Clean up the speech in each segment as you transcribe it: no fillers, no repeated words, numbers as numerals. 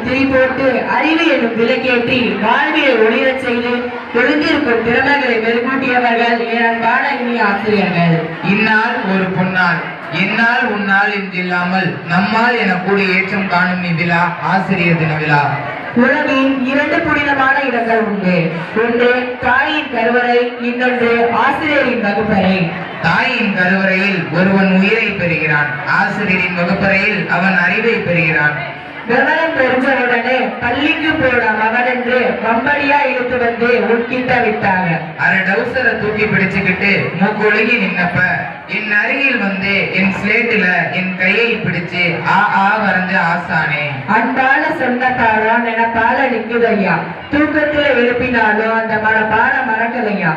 திரி போட்டு அறிவு என்னும் விலக்கேற்றி வாழ்வியை ஒளிரச் செய்து எழுந்திருக்கும் திறமைகளை மெருகூட்டியவர்கள் என் அன்பான இனிய ஆசிரியர்கள். இந்நாள் ஒரு பொன்னாள், என்னால் உன்னால் என்றில்லாமல் நம்மால் என கூடி ஏற்றம் காணும் இவ்விழா ஆசிரியர் தின விழா. உலகில் 2 புனிதமான இடங்கள் உண்டு. ஒன்று தாயின் கருவறை, இன்னொன்று ஆசிரியரின் வகுப்பறை. தாயின் கருவறையில் ஒருவன் உயிரை பெறுகிறான், ஆசிரியரின் வகுப்பறையில் அவன் அறிவை பெறுகிறான். விவரம் தெரிஞ்சவுடனே பள்ளிக்கு போன மகன் என்று கம்படியா இழுத்து வந்து உட்கிட்ட விட்டாங்க. அரை டவுசரை தூக்கி பிடிச்சுக்கிட்டு மூக்கொழுகி நின்னப்ப என் அருகில் வந்து என் ஸ்லேட்டுல என் கையை பிடிச்சு ஆ வரைஞ்ச ஆசானே. அன்பான சொன்ன பாடம் நினைப்பால நிக்குதையா, தூக்கத்துல எழுப்பினாலும் அந்த பாடம் மறக்கலையா.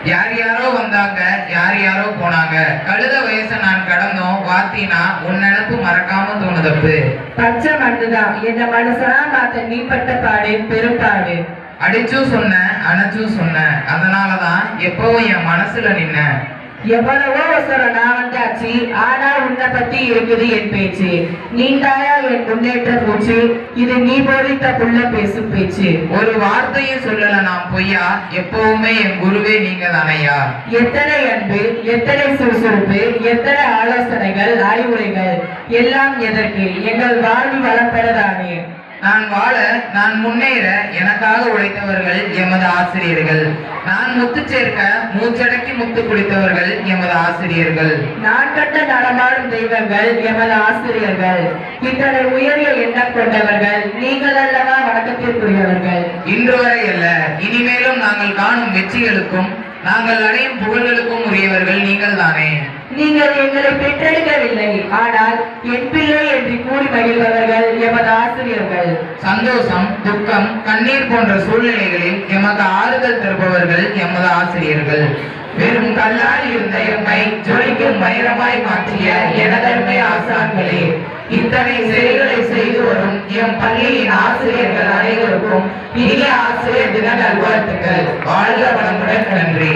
யார் யாரோ வந்தாங்க, யார் யாரோ போனாங்க, கழுத வயசை நான் கடந்தோம், வாத்தினா உன் நினப்பு மறக்காம தோணுதப்பு. பச்சை மண்ணுதான் என்ன மனுஷனா மாத்த நீ பட்ட பாடு பெரும்பாடு. அடிச்சும் சொன்ன அணைச்சும் சொன்ன, அதனாலதான் எப்பவும் என் மனசுல நின்ன. எவ்வளவோ அவசரம் நான் வந்தாச்சு, ஆனா உன்னை பத்தி இருக்குது என் பேச்சு. நீண்டாயா என் முன்னேற்ற மூச்சு, இது நீ போதித்த புள்ள பேசும் பேச்சு. ஒரு வார்த்தையும் சொல்லல நான் பொய்யா, எப்பவுமே என் குருவே நீங்க தானையா. எத்தனை அன்பு, எத்தனை சுறுசுறுப்பு, எத்தனை ஆலோசனைகள், அறிவுரைகள், எல்லாம் எதற்கு? எங்கள் வாழ்வு வளம்பெறதானே. நான் வாழ, நான் முன்னேற எனக்காக உழைத்தவர்கள் எமது ஆசிரியர்கள். நான் முத்து சேர்க்க மூச்சடக்கி முத்து குளித்தவர்கள் எமது ஆசிரியர்கள். நான் கண்ட நடமாடும் தெய்வங்கள் எமது ஆசிரியர்கள். இத்தனை உயரிய எண்ணம் கொண்டவர்கள் நீங்கள் அல்லவா வணக்கத்திற்குரியவர்கள். இன்று வரை அல்ல, இனிமேலும் நாங்கள் காணும் வெற்றிகளுக்கும் நாங்கள் அடையும் புகழ்களுக்கும் உரியவர்கள் நீங்கள் தானே. நீங்கள் எங்களை பெற்றெடுக்கவில்லை, ஆனால் என் பிள்ளை என்று கூறி மகிழ்பவர்கள் எமது ஆசிரியர்கள். சந்தோஷம், துக்கம், கண்ணீர் போன்ற சூழ்நிலைகளில் எமது ஆறுதல் தருபவர்கள் எமது ஆசிரியர்கள். வெறும் கல்லால் இருந்த எம்மை ஜொலிக்கும் வைரமாய் மாற்றிய எனதருமை ஆசான்களே, இத்தனை செயல்களை செய்து வரும் எம் பள்ளியின் ஆசிரியர்கள் அனைவருக்கும் இனிய ஆசிரியர் தின நல்வாழ்த்துக்கள். வாழ்க வளமுடன். நன்றி.